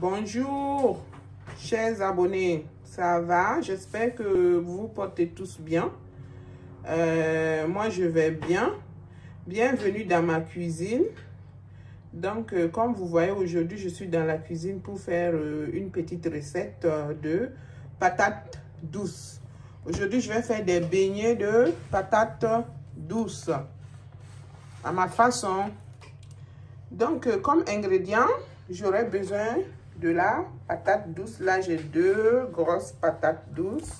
Bonjour, chers abonnés, ça va? J'espère que vous vous portez tous bien. Moi, je vais bien. Bienvenue dans ma cuisine. Donc, comme vous voyez, aujourd'hui, je suis dans la cuisine pour faire une petite recette de patates douces. Aujourd'hui, je vais faire des beignets de patates douces à ma façon. Donc, comme ingrédient, j'aurai besoin de la patate douce. Là, j'ai 2 grosses patates douces.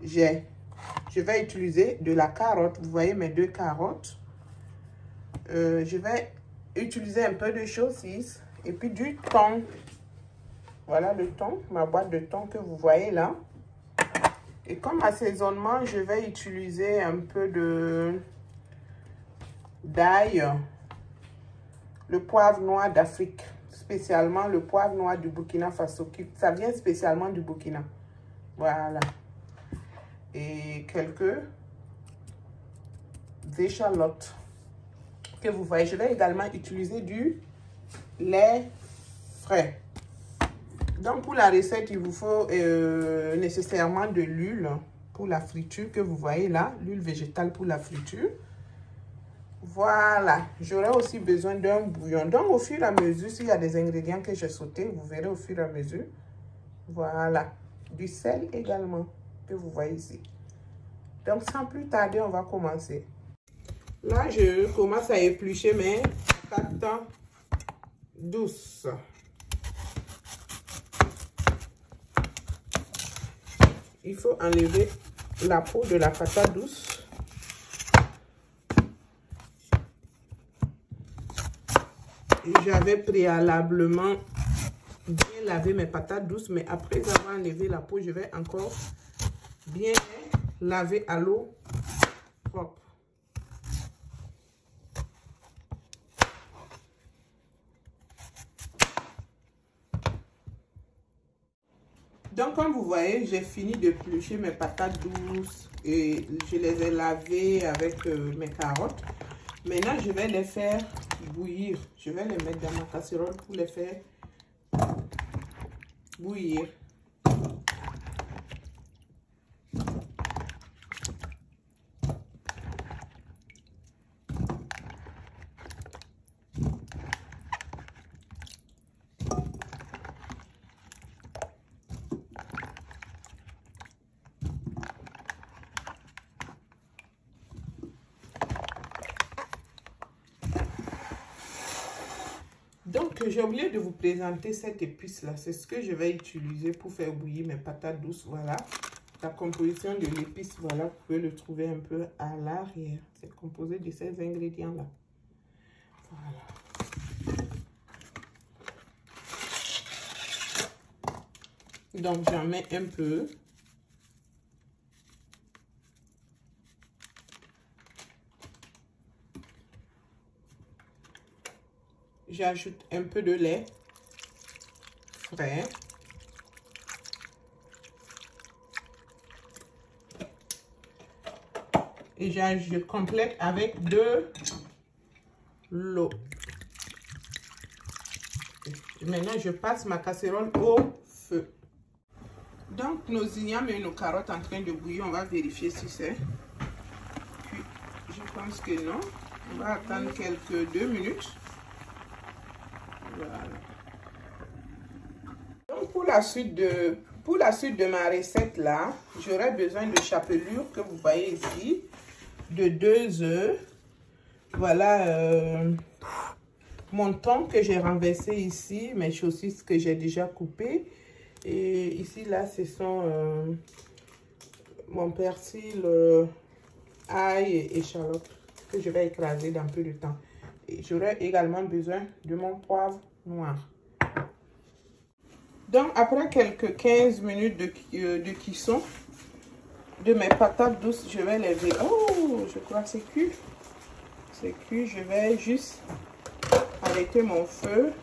Je vais utiliser de la carotte. Vous voyez mes 2 carottes. Je vais utiliser un peu de saucisse et puis du thon. Voilà le thon, ma boîte de thon que vous voyez là. Et comme assaisonnement, je vais utiliser un peu d'ail, le poivre noir d'Afrique, spécialement le poivre noir du Burkina Faso. Ça vient spécialement du Burkina. Voilà. Et quelques échalotes que vous voyez. Je vais également utiliser du lait frais. Donc pour la recette, il vous faut nécessairement de l'huile pour la friture que vous voyez là, l'huile végétale pour la friture. Voilà, j'aurai aussi besoin d'un bouillon. Donc au fur et à mesure, s'il y a des ingrédients que j'ai sautés, vous verrez au fur et à mesure. Voilà, du sel également que vous voyez ici. Donc sans plus tarder, on va commencer. Là, je commence à éplucher mes patates douces. Il faut enlever la peau de la patate douce. J'avais préalablement bien lavé mes patates douces, mais après avoir enlevé la peau, je vais encore bien laver à l'eau propre. Donc, comme vous voyez, j'ai fini d'éplucher mes patates douces et je les ai lavées avec mes carottes. Maintenant, je vais les faire bouillir. Je vais les mettre dans ma casserole pour les faire bouillir. Donc, j'ai oublié de vous présenter cette épice-là. C'est ce que je vais utiliser pour faire bouillir mes patates douces. Voilà. La composition de l'épice, voilà, vous pouvez le trouver un peu à l'arrière. C'est composé de ces ingrédients-là. Voilà. Donc, j'en mets un peu. J'ajoute un peu de lait frais. Et je complète avec de l'eau. Maintenant, je passe ma casserole au feu. Donc, nos ignames et nos carottes en train de bouillir, on va vérifier si c'est. Puis, je pense que non. On va attendre quelques 2 minutes. Voilà. Donc pour la suite de ma recette là, j'aurai besoin de chapelure que vous voyez ici, de 2 œufs. Voilà mon thon que j'ai renversé ici, mes saucisses que j'ai déjà coupées. Et ici là, ce sont mon persil, ail et échalote que je vais écraser dans peu de temps. Et j'aurai également besoin de mon poivre noir. Donc, après quelques 15 minutes de cuisson de mes patates douces, je vais les verser. Oh, je crois que c'est cuit. C'est cuit. Je vais juste arrêter mon feu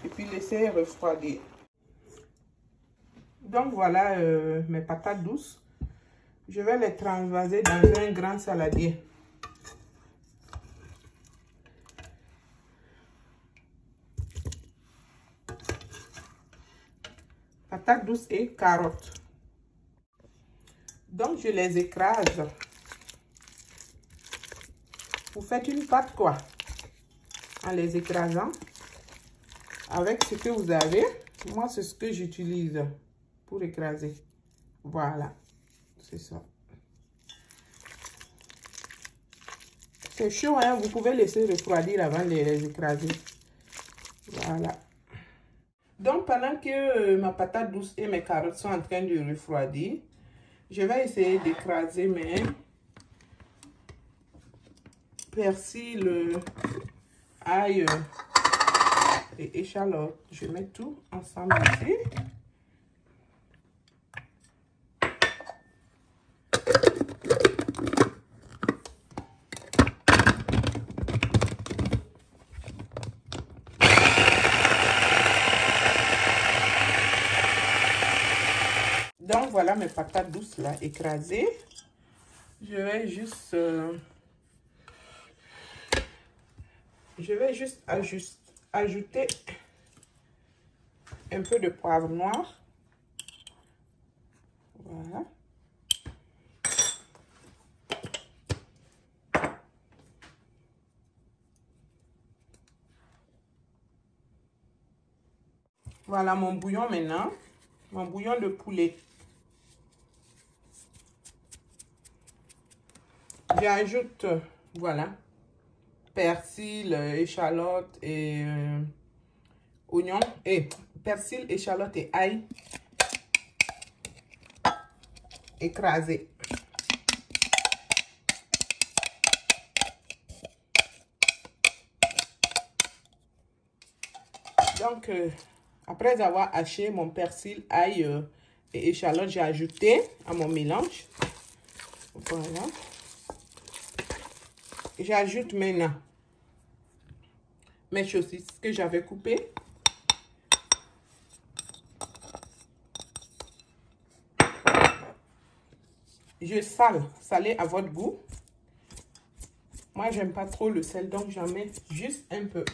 et puis laisser refroidir. Donc, voilà mes patates douces. Je vais les transvaser dans un grand saladier. patates douces et carottes. Donc, je les écrase. Vous faites une pâte quoi? En les écrasant avec ce que vous avez. Moi, c'est ce que j'utilise pour écraser. Voilà, c'est ça. C'est chaud, hein? Vous pouvez laisser refroidir avant de les écraser. Voilà. Donc, pendant que ma patate douce et mes carottes sont en train de refroidir, je vais essayer d'écraser mes persil, ail et échalotes. Je mets tout ensemble ici. Donc voilà mes patates douces là écrasées. Je vais juste ajouter un peu de poivre noir. Voilà. Voilà mon bouillon maintenant. Mon bouillon de poulet. J'ajoute, voilà, persil, échalote et oignon. Et persil, échalote et ail écrasé. Donc, après avoir haché mon persil, ail et échalote, j'ai ajouté à mon mélange. Voilà. J'ajoute maintenant mes saucisses que j'avais coupées. Je salez à votre goût. Moi, j'aime pas trop le sel, donc j'en mets juste un peu.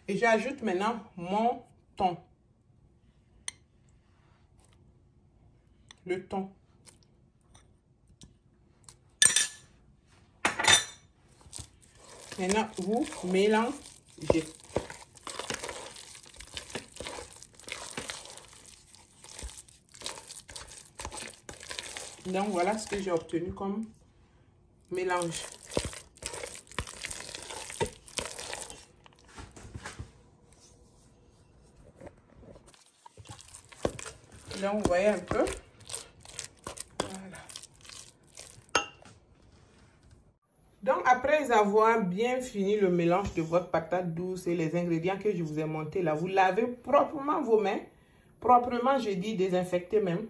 Et j'ajoute maintenant mon thon. Le thon. Maintenant, vous mélangez. Donc, voilà ce que j'ai obtenu comme mélange. Donc, vous voyez un peu. Voilà. Donc, après avoir bien fini le mélange de votre patate douce et les ingrédients que je vous ai montés là, vous lavez proprement vos mains. Proprement, je dis désinfecter même.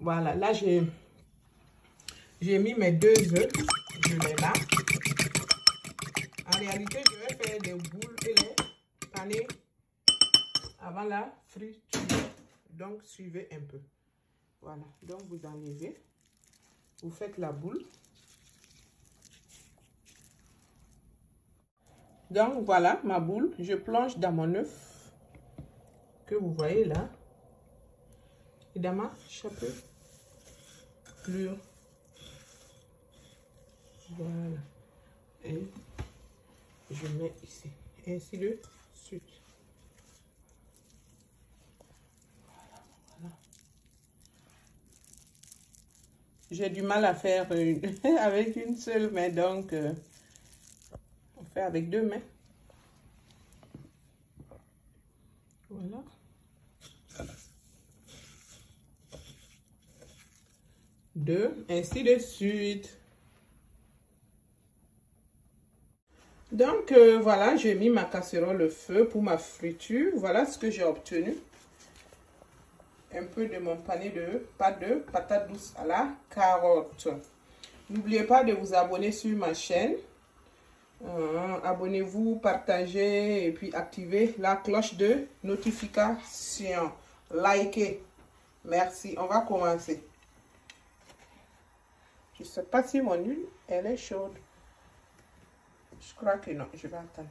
Voilà, là, j'ai mis mes 2 œufs. Je les lave. En réalité, je vais faire des boules et les paner avant la friture. Donc, suivez un peu. Voilà. Donc, vous enlevez. Vous faites la boule. Donc, voilà ma boule. Je plonge dans mon œuf que vous voyez là. Et dans ma chapelure. Voilà. Et je mets ici. Et ainsi de suite. Voilà. J'ai du mal à faire avec une seule main, donc on fait avec 2 mains. Voilà. Deux, ainsi de suite. Donc, voilà, j'ai mis ma casserole au feu pour ma friture. Voilà ce que j'ai obtenu. Un peu de mon panier de pâte de patates douces à la carotte. N'oubliez pas de vous abonner sur ma chaîne. Abonnez-vous, partagez et puis activez la cloche de notification. Likez. Merci. On va commencer. Je ne sais pas si mon huile, elle est chaude. Je crois que non. Je vais attendre.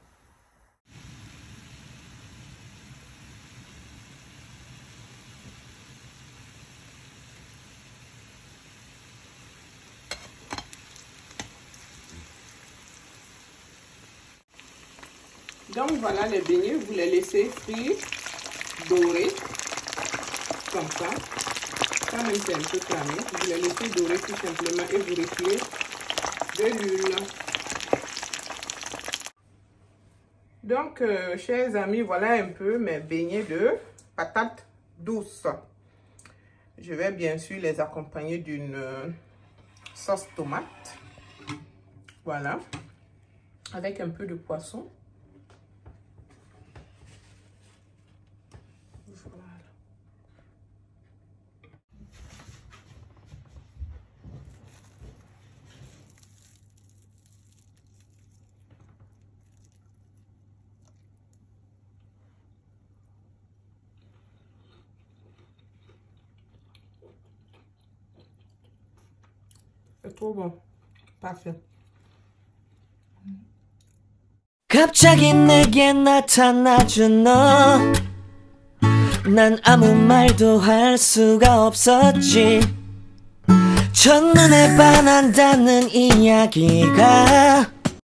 Donc voilà les beignets, vous les laissez frire, dorer, comme ça. Quand même c'est un peu cramé, vous les laissez dorer tout simplement et vous retirez de l'huile. Donc, chers amis, voilà un peu mes beignets de patates douces. Je vais bien sûr les accompagner d'une sauce tomate. Voilà. Avec un peu de poisson. Voilà. C'est trop bon. Parfait. 갑자기 내게 나타나준 너. 난 아무 말도 할 수가 없었지. 첫눈에 반한다는 이야기가